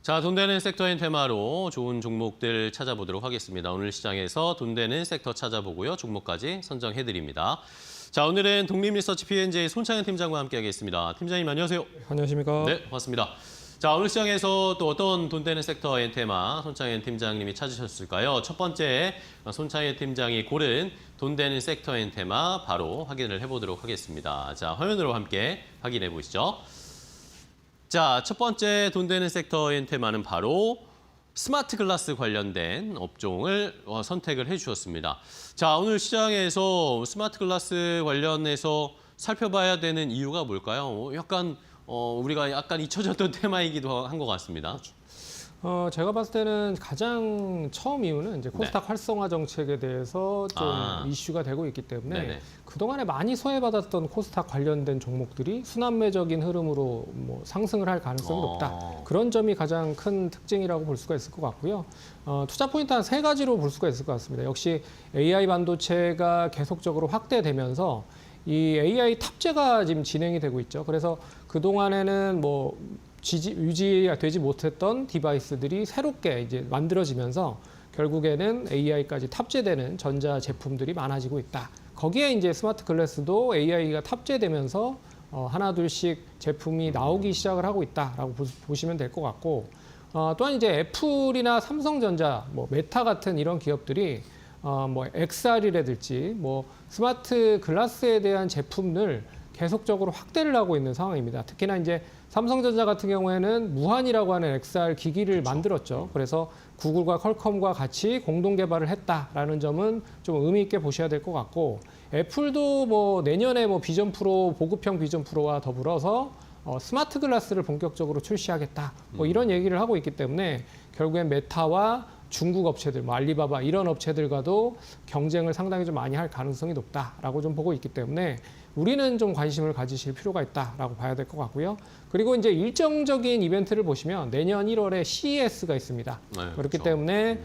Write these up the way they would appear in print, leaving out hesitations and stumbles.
자, 돈 되는 섹터인 테마로 좋은 종목들 찾아보도록 하겠습니다. 오늘 시장에서 돈 되는 섹터 찾아보고요. 종목까지 선정해드립니다. 자, 오늘은 독립리서치 P&J 손창현 팀장과 함께하겠습니다. 팀장님 안녕하세요. 안녕하십니까. 네, 반갑습니다. 자, 오늘 시장에서 또 어떤 돈 되는 섹터의 테마 손창현 팀장님이 찾으셨을까요? 첫 번째, 손창현 팀장이 고른 돈 되는 섹터의 테마 바로 확인을 해보도록 하겠습니다. 자, 화면으로 함께 확인해 보시죠. 자, 첫 번째 돈 되는 섹터인 테마는 바로 스마트 글라스 관련된 업종을 선택을 해주셨습니다. 자, 오늘 시장에서 스마트 글라스 관련해서 살펴봐야 되는 이유가 뭘까요? 약간 우리가 약간 잊혀졌던 테마이기도 한 것 같습니다. 제가 봤을 때는 가장 처음 이유는 이제 코스닥 활성화 정책에 대해서 좀 이슈가 되고 있기 때문에 그동안에 많이 소외받았던 코스닥 관련된 종목들이 순환매적인 흐름으로 뭐 상승을 할 가능성이 높다. 그런 점이 가장 큰 특징이라고 볼 수가 있을 것 같고요. 투자 포인트 한 3가지로 볼 수가 있을 것 같습니다. 역시 AI 반도체가 계속적으로 확대되면서 이 AI 탑재가 지금 진행이 되고 있죠. 그래서 그동안에는 뭐 유지가 되지 못했던 디바이스들이 새롭게 이제 만들어지면서 결국에는 AI까지 탑재되는 전자 제품들이 많아지고 있다. 거기에 이제 스마트 글래스도 AI가 탑재되면서 하나 둘씩 제품이 나오기 시작을 하고 있다라고 보시면 될 것 같고, 또한 이제 애플이나 삼성전자, 뭐 메타 같은 이런 기업들이 뭐 XR이라든지 뭐 스마트 글라스에 대한 제품을 계속적으로 확대를 하고 있는 상황입니다. 특히나 이제 삼성전자 같은 경우에는 무한이라고 하는 XR 기기를 만들었죠. 그래서 구글과 퀄컴과 같이 공동 개발을 했다라는 점은 좀 의미 있게 보셔야 될 것 같고, 애플도 뭐 내년에 뭐 비전 프로, 보급형 비전 프로와 더불어서 스마트 글라스를 본격적으로 출시하겠다. 뭐 이런 얘기를 하고 있기 때문에 결국엔 메타와 중국 업체들, 뭐 알리바바 이런 업체들과도 경쟁을 상당히 좀 많이 할 가능성이 높다라고 좀 보고 있기 때문에 우리는 좀 관심을 가지실 필요가 있다라고 봐야 될 것 같고요. 그리고 이제 일정적인 이벤트를 보시면 내년 1월에 CES가 있습니다. 그렇기 그렇죠. 때문에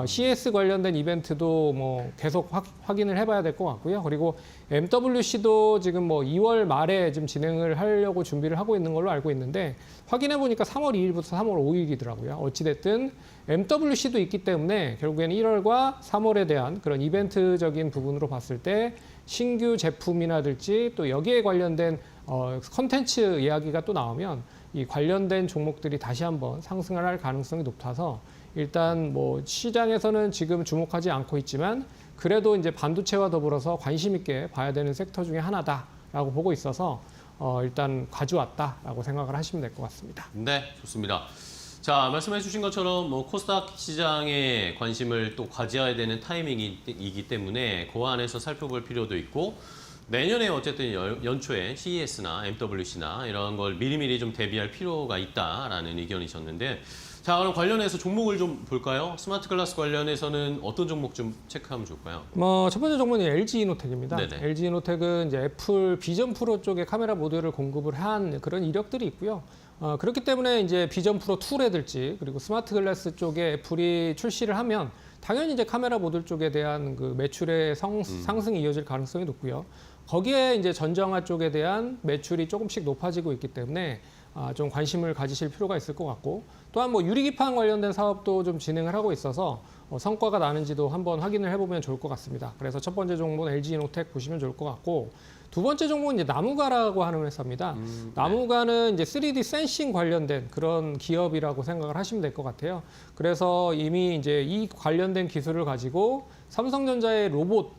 CES 관련된 이벤트도 뭐 계속 확인을 해봐야 될 것 같고요. 그리고 MWC도 지금 뭐 2월 말에 좀 진행을 하려고 준비를 하고 있는 걸로 알고 있는데 확인해 보니까 3월 2일부터 3월 5일이더라고요. 어찌됐든 MWC도 있기 때문에 결국에는 1월과 3월에 대한 그런 이벤트적인 부분으로 봤을 때 신규 제품이라든지 또 여기에 관련된 컨텐츠 이야기가 또 나오면 이 관련된 종목들이 다시 한번 상승을 할 가능성이 높아서 일단 뭐 시장에서는 지금 주목하지 않고 있지만 그래도 이제 반도체와 더불어서 관심 있게 봐야 되는 섹터 중에 하나다라고 보고 있어서 일단 가져왔다라고 생각을 하시면 될 것 같습니다. 네, 좋습니다. 자, 말씀해 주신 것처럼 뭐 코스닥 시장에 관심을 또 가져야 되는 타이밍이기 때문에 그 안에서 살펴볼 필요도 있고, 내년에 어쨌든 연초에 CES나 MWC나 이런 걸 미리미리 좀 대비할 필요가 있다라는 의견이셨는데, 자, 그럼 관련해서 종목을 좀 볼까요? 스마트 글라스 관련해서는 어떤 종목 좀 체크하면 좋을까요? 첫 번째 종목은 LG이노텍입니다. 네네. LG이노텍은 이제 애플 비전 프로 쪽에 카메라 모듈을 공급을 한 그런 이력들이 있고요. 그렇기 때문에 이제 비전 프로 2라든지 그리고 스마트 글라스 쪽에 애플이 출시를 하면 당연히 이제 카메라 모듈 쪽에 대한 그 매출의 상승이 이어질 가능성이 높고요. 거기에 이제 전정화 쪽에 대한 매출이 조금씩 높아지고 있기 때문에 좀 관심을 가지실 필요가 있을 것 같고, 또한 뭐 유리기판 관련된 사업도 좀 진행을 하고 있어서 성과가 나는지도 한번 확인을 해보면 좋을 것 같습니다. 그래서 첫 번째 종목은 LG이노텍 보시면 좋을 것 같고, 두 번째 종목은 이제 나무가라고 하는 회사입니다. 나무가는 이제 3D 센싱 관련된 그런 기업이라고 생각을 하시면 될 것 같아요. 그래서 이미 이제 이 관련된 기술을 가지고 삼성전자의 로봇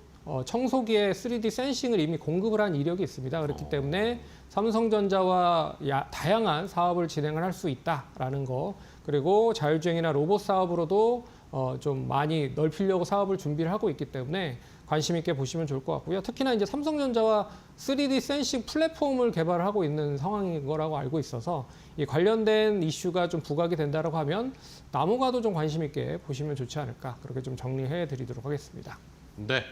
청소기에 3D 센싱을 이미 공급을 한 이력이 있습니다. 그렇기 때문에 삼성전자와 다양한 사업을 진행을 할 수 있다라는 거, 그리고 자율주행이나 로봇 사업으로도 좀 많이 넓히려고 사업을 준비를 하고 있기 때문에 관심 있게 보시면 좋을 것 같고요. 특히나 이제 삼성전자와 3D 센싱 플랫폼을 개발하고 있는 상황인 거라고 알고 있어서 이 관련된 이슈가 좀 부각이 된다라고 하면 나무가도 좀 관심 있게 보시면 좋지 않을까, 그렇게 좀 정리해 드리도록 하겠습니다. 네.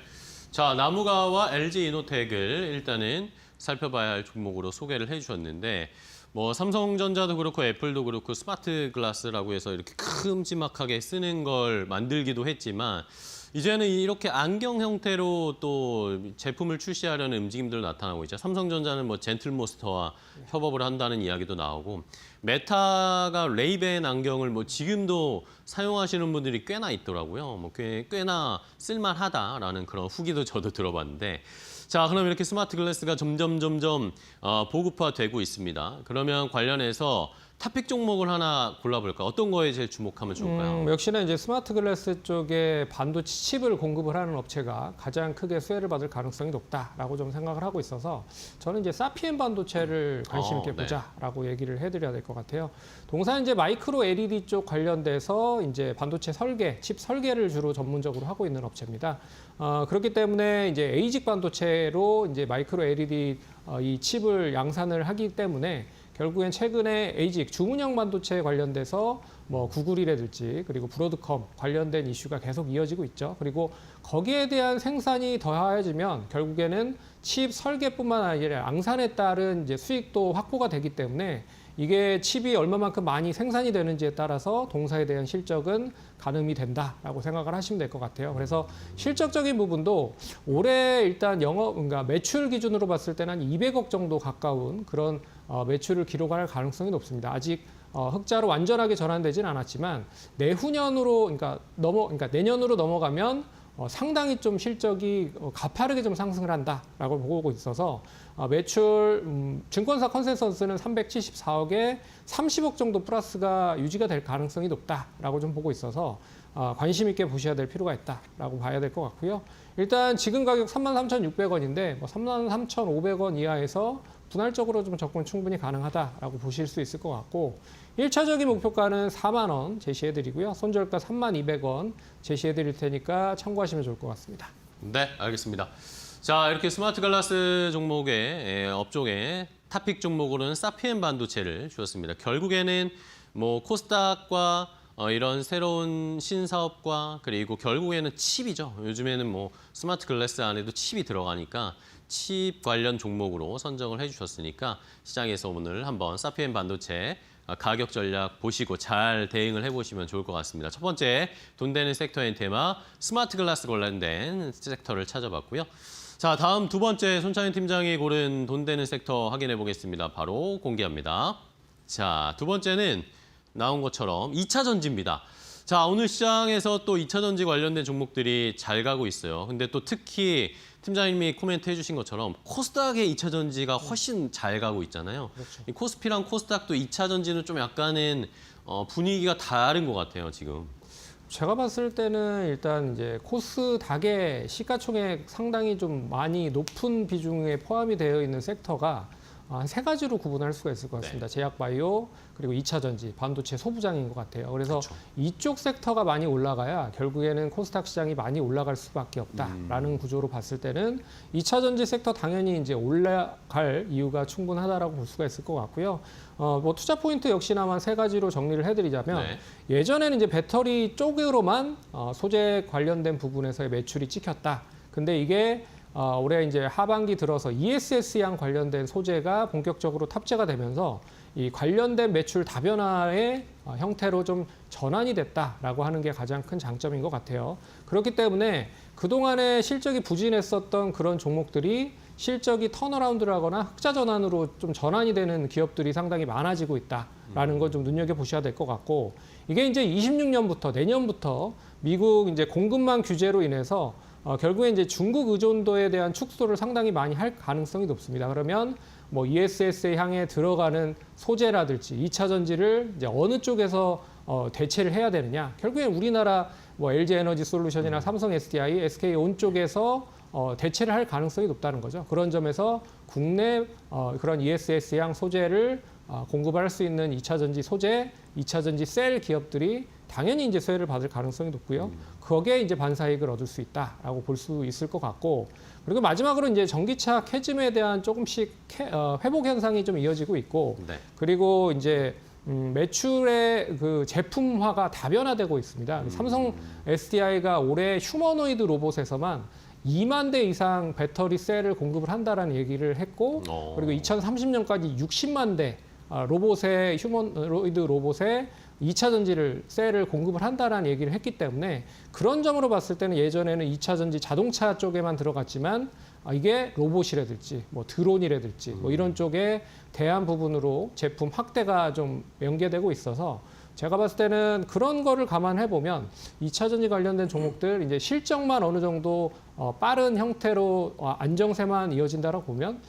자, 나무가와 LG이노텍을 일단은 살펴봐야 할 종목으로 소개를 해주셨는데, 뭐 삼성전자도 그렇고 애플도 그렇고 스마트 글라스라고 해서 이렇게 큼지막하게 쓰는 걸 만들기도 했지만 이제는 이렇게 안경 형태로 또 제품을 출시하려는 움직임들 나타나고 있죠. 삼성전자는 뭐 젠틀모스터와 협업을 한다는 이야기도 나오고 메타가 레이벤 안경을 뭐 지금도 사용하시는 분들이 꽤나 있더라고요. 뭐 꽤나 쓸만하다라는 그런 후기도 저도 들어봤는데 자, 그럼 이렇게 스마트 글래스가 점점 보급화되고 있습니다. 그러면 관련해서 탑픽 종목을 하나 골라볼까? 어떤 거에 제일 주목하면 좋을까요? 역시나 이제 스마트 글래스 쪽에 반도체 칩을 공급을 하는 업체가 가장 크게 수혜를 받을 가능성이 높다라고 좀 생각을 하고 있어서 저는 이제 사피엔 반도체를 관심 있게 보자라고 얘기를 해드려야 될 것 같아요. 동산 이제 마이크로 LED 쪽 관련돼서 이제 반도체 설계, 칩 설계를 주로 전문적으로 하고 있는 업체입니다. 그렇기 때문에 이제 에이직 반도체로 이제 마이크로 LED 이 칩을 양산을 하기 때문에 결국엔 최근에 에이직 주문형 반도체에 관련돼서 뭐 구글이라든지 그리고 브로드컴 관련된 이슈가 계속 이어지고 있죠. 그리고 거기에 대한 생산이 더해지면 결국에는 칩 설계뿐만 아니라 양산에 따른 이제 수익도 확보가 되기 때문에 이게 칩이 얼마만큼 많이 생산이 되는지에 따라서 동사에 대한 실적은 가늠이 된다라고 생각을 하시면 될 것 같아요. 그래서 실적적인 부분도 올해 일단 그러니까 매출 기준으로 봤을 때는 한 200억 정도 가까운 그런 매출을 기록할 가능성이 높습니다. 아직 흑자로 완전하게 전환되진 않았지만 내후년으로 그러니까 내년으로 넘어가면 상당히 좀 실적이 가파르게 좀 상승을 한다라고 보고 있어서 매출 증권사 컨센서스는 374억에 30억 정도 플러스가 유지가 될 가능성이 높다라고 좀 보고 있어서 관심 있게 보셔야 될 필요가 있다라고 봐야 될 것 같고요. 일단 지금 가격 33,600원인데 33,500원 이하에서 분할적으로 좀 접근 충분히 가능하다라고 보실 수 있을 것 같고 1차적인 목표가는 4만 원 제시해드리고요. 손절가 32,200원 제시해드릴 테니까 참고하시면 좋을 것 같습니다. 네, 알겠습니다. 자, 이렇게 스마트 글라스 종목의 업종의 탑픽 종목으로는 사피엔 반도체를 주었습니다. 결국에는 뭐 코스닥과 이런 새로운 신사업과 그리고 결국에는 칩이죠. 요즘에는 뭐 스마트 글래스 안에도 칩이 들어가니까 칩 관련 종목으로 선정을 해주셨으니까 시장에서 오늘 한번 사피엔 반도체 가격 전략 보시고 잘 대응을 해보시면 좋을 것 같습니다. 첫 번째, 돈 되는 섹터의 테마, 스마트 글라스 관련된 섹터를 찾아봤고요. 자, 다음 두 번째 손창현 팀장이 고른 돈 되는 섹터 확인해 보겠습니다. 바로 공개합니다. 자, 두 번째는 나온 것처럼 2차 전지입니다. 자, 오늘 시장에서 또 2차 전지 관련된 종목들이 잘 가고 있어요. 근데 또 특히 팀장님이 코멘트 해주신 것처럼 코스닥의 2차 전지가 훨씬 잘 가고 있잖아요. 그렇죠. 이 코스피랑 코스닥도 2차 전지는 좀 약간은 분위기가 다른 것 같아요, 지금. 제가 봤을 때는 일단 이제 코스닥의 시가총액 상당히 좀 많이 높은 비중에 포함이 되어 있는 섹터가 한 세 가지로 구분할 수가 있을 것 같습니다. 제약 바이오 그리고 2차 전지, 반도체 소부장인 것 같아요. 그래서 그렇죠. 이쪽 섹터가 많이 올라가야 결국에는 코스닥 시장이 많이 올라갈 수밖에 없다라는 구조로 봤을 때는 2차 전지 섹터 당연히 이제 올라갈 이유가 충분하다라고 볼 수가 있을 것 같고요. 뭐 투자 포인트 역시나만 세 가지로 정리를 해드리자면 예전에는 이제 배터리 쪽으로만 소재 관련된 부분에서의 매출이 찍혔다. 근데 이게 올해 이제 하반기 들어서 ESS양 관련된 소재가 본격적으로 탑재가 되면서 이 관련된 매출 다변화의 형태로 좀 전환이 됐다라고 하는 게 가장 큰 장점인 것 같아요. 그렇기 때문에 그동안에 실적이 부진했었던 그런 종목들이 실적이 턴어라운드를 하거나 흑자 전환으로 좀 전환이 되는 기업들이 상당히 많아지고 있다라는 걸 좀 눈여겨보셔야 될 것 같고 이게 이제 26년부터 내년부터 미국 이제 공급망 규제로 인해서 결국에 이제 중국 의존도에 대한 축소를 상당히 많이 할 가능성이 높습니다. 그러면 뭐 ESS에 향해 들어가는 소재라든지 2차 전지를 이제 어느 쪽에서 대체를 해야 되느냐. 결국엔 우리나라 뭐 LG 에너지 솔루션이나 삼성 SDI, SK 온 쪽에서 대체를 할 가능성이 높다는 거죠. 그런 점에서 국내 그런 ESS향 소재를 공급할 수 있는 2차 전지 소재, 2차 전지 셀 기업들이 당연히 이제 수혜를 받을 가능성이 높고요. 거기에 이제 반사이익을 얻을 수 있다라고 볼 수 있을 것 같고 그리고 마지막으로 이제 전기차 캐즘에 대한 조금씩 회복 현상이 좀 이어지고 있고 그리고 이제 매출의 그 제품화가 다변화되고 있습니다. 삼성 SDI가 올해 휴머노이드 로봇에서만 2만 대 이상 배터리 셀을 공급을 한다라는 얘기를 했고 그리고 2030년까지 60만 대 로봇의 휴머노이드 로봇의 2차 전지를 셀을 공급을 한다라는 얘기를 했기 때문에 그런 점으로 봤을 때는 예전에는 2차 전지 자동차 쪽에만 들어갔지만 이게 로봇이라든지 뭐 드론이라든지 뭐 이런 쪽에 대한 부분으로 제품 확대가 좀 연계되고 있어서 제가 봤을 때는 그런 거를 감안해 보면 2차 전지 관련된 종목들 이제 실적만 어느 정도 빠른 형태로 안정세만 이어진다라고 보면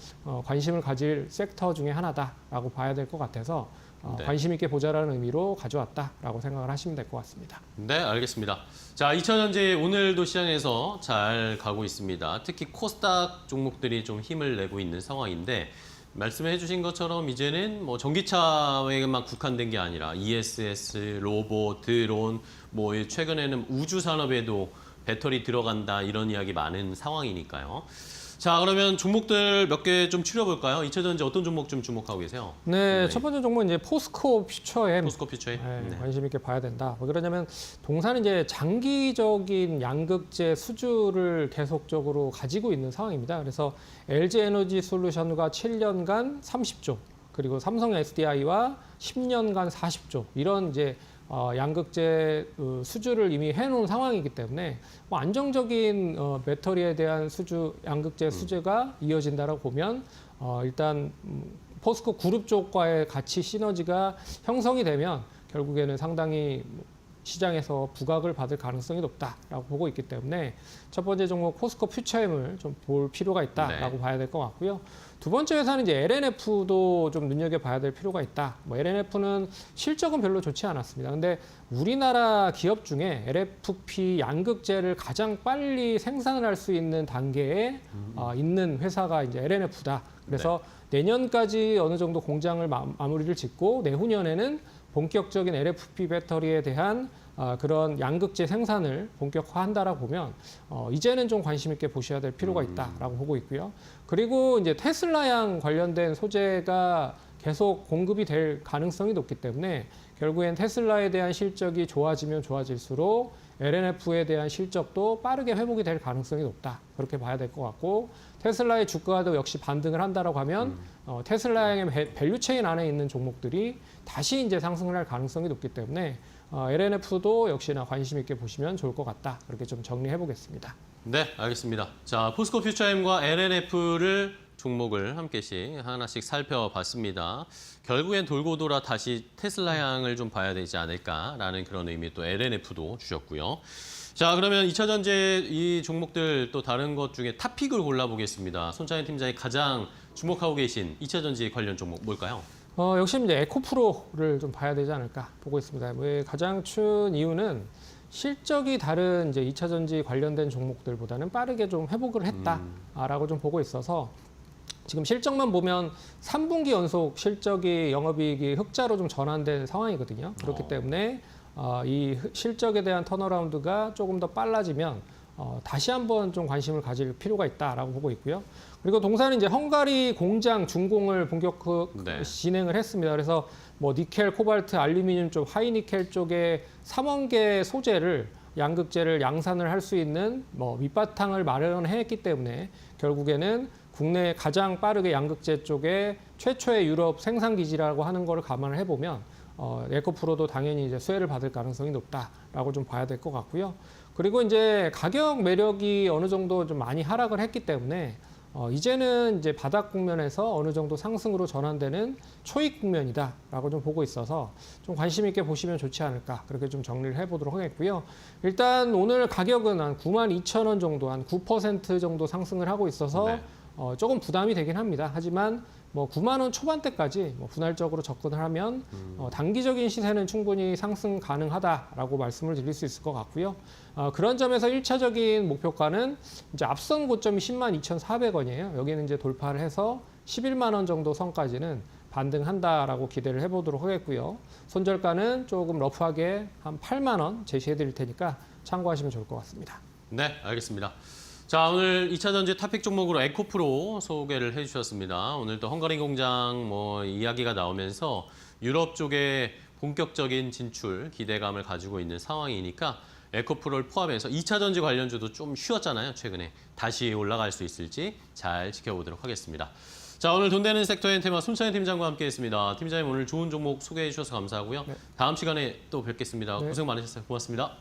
관심을 가질 섹터 중에 하나다라고 봐야 될 것 같아서 네. 관심 있게 보자라는 의미로 가져왔다라고 생각을 하시면 될 것 같습니다. 네, 알겠습니다. 자, 2차 전지 오늘도 시장에서 잘 가고 있습니다. 특히 코스닥 종목들이 좀 힘을 내고 있는 상황인데 말씀해 주신 것처럼 이제는 뭐 전기차에만 국한된 게 아니라 ESS, 로봇, 드론, 뭐 최근에는 우주 산업에도 배터리 들어간다 이런 이야기 많은 상황이니까요. 자, 그러면 종목들 몇 개 좀 추려볼까요? 2차 전지 어떤 종목 좀 주목하고 계세요? 네, 첫 번째 종목은 이제 포스코 퓨처엠. 포스코 퓨처에? 네, 관심 있게 봐야 된다. 왜 그러냐면 동사는 이제 장기적인 양극재 수주를 계속적으로 가지고 있는 상황입니다. 그래서 LG 에너지 솔루션과 7년간 30조, 그리고 삼성 SDI와 10년간 40조 이런 이제 양극재 수주를 이미 해놓은 상황이기 때문에 뭐 안정적인 배터리에 대한 수주, 양극재 수주가 이어진다라고 보면 일단 포스코 그룹 쪽과의 가치 시너지가 형성이 되면 결국에는 상당히 시장에서 부각을 받을 가능성이 높다라고 보고 있기 때문에 첫 번째 종목 포스코 퓨처엠을 좀 볼 필요가 있다라고 봐야 될 것 같고요. 두 번째 회사는 이제 LNF도 좀 눈여겨봐야 될 필요가 있다. 뭐 LNF는 실적은 별로 좋지 않았습니다. 근데 우리나라 기업 중에 LFP 양극재를 가장 빨리 생산을 할 수 있는 단계에 있는 회사가 이제 LNF다. 그래서 내년까지 어느 정도 공장을 마무리를 짓고 내후년에는 본격적인 LFP 배터리에 대한 그런 양극재 생산을 본격화한다라고 보면 이제는 좀 관심 있게 보셔야 될 필요가 있다라고 보고 있고요. 그리고 이제 테슬라양 관련된 소재가 계속 공급이 될 가능성이 높기 때문에 결국엔 테슬라에 대한 실적이 좋아지면 좋아질수록 LNF에 대한 실적도 빠르게 회복이 될 가능성이 높다. 그렇게 봐야 될 것 같고 테슬라의 주가도 역시 반등을 한다라고 하면 테슬라의 밸류체인 안에 있는 종목들이 다시 이제 상승을 할 가능성이 높기 때문에 LNF도 역시나 관심 있게 보시면 좋을 것 같다. 그렇게 좀 정리해 보겠습니다. 네, 알겠습니다. 자, 포스코 퓨처엠과 LNF를 종목을 함께씩 하나씩 살펴봤습니다. 결국엔 돌고 돌아 다시 테슬라 향을 좀 봐야 되지 않을까라는 그런 의미 또 LNF도 주셨고요. 자, 그러면 2차 전지 이 종목들 또 다른 것 중에 탑픽을 골라보겠습니다. 손창현 팀장이 가장 주목하고 계신 2차 전지 관련 종목 뭘까요? 역시 이제 에코프로를 좀 봐야 되지 않을까 보고 있습니다. 가장 큰 이유는 실적이 다른 이제 2차 전지 관련된 종목들보다는 빠르게 좀 회복을 했다라고 좀 보고 있어서 지금 실적만 보면 3분기 연속 실적이 영업이익이 흑자로 좀 전환된 상황이거든요. 그렇기 때문에 이 실적에 대한 턴어라운드가 조금 더 빨라지면 다시 한번 좀 관심을 가질 필요가 있다라고 보고 있고요. 그리고 동사는 이제 헝가리 공장 준공을 진행을 했습니다. 그래서 뭐 니켈, 코발트, 알루미늄 쪽, 하이니켈 쪽에 3원 개 소재를 양극재를 양산을 할 수 있는 뭐 밑바탕을 마련했기 때문에 결국에는 국내 가장 빠르게 양극재 쪽에 최초의 유럽 생산 기지라고 하는 거를 감안을 해보면 에코프로도 당연히 이제 수혜를 받을 가능성이 높다라고 좀 봐야 될 것 같고요. 그리고 이제 가격 매력이 어느 정도 좀 많이 하락을 했기 때문에 이제는 이제 바닥 국면에서 어느 정도 상승으로 전환되는 초입 국면이다라고 좀 보고 있어서 좀 관심 있게 보시면 좋지 않을까 그렇게 좀 정리를 해보도록 하겠고요. 일단 오늘 가격은 한 92,000원 정도, 한 9% 정도 상승을 하고 있어서 조금 부담이 되긴 합니다. 하지만 뭐 9만 원 초반대까지 뭐 분할적으로 접근을 하면 단기적인 시세는 충분히 상승 가능하다라고 말씀을 드릴 수 있을 것 같고요. 그런 점에서 1차적인 목표가는 이제 앞선 고점이 102,400원이에요. 여기는 이제 돌파를 해서 11만 원 정도 선까지는 반등한다라고 기대를 해보도록 하겠고요. 손절가는 조금 러프하게 한 8만 원 제시해 드릴 테니까 참고하시면 좋을 것 같습니다. 네, 알겠습니다. 자, 오늘 2차 전지 탑픽 종목으로 에코프로 소개를 해주셨습니다. 오늘 또 헝가리 공장 뭐 이야기가 나오면서 유럽 쪽에 본격적인 진출 기대감을 가지고 있는 상황이니까 에코프로를 포함해서 2차 전지 관련주도 좀 쉬었잖아요, 최근에. 다시 올라갈 수 있을지 잘 지켜보도록 하겠습니다. 자, 오늘 돈 되는 섹터의 테마 손창현 팀장과 함께했습니다. 팀장님 오늘 좋은 종목 소개해 주셔서 감사하고요. 네. 다음 시간에 또 뵙겠습니다. 네. 고생 많으셨어요. 고맙습니다.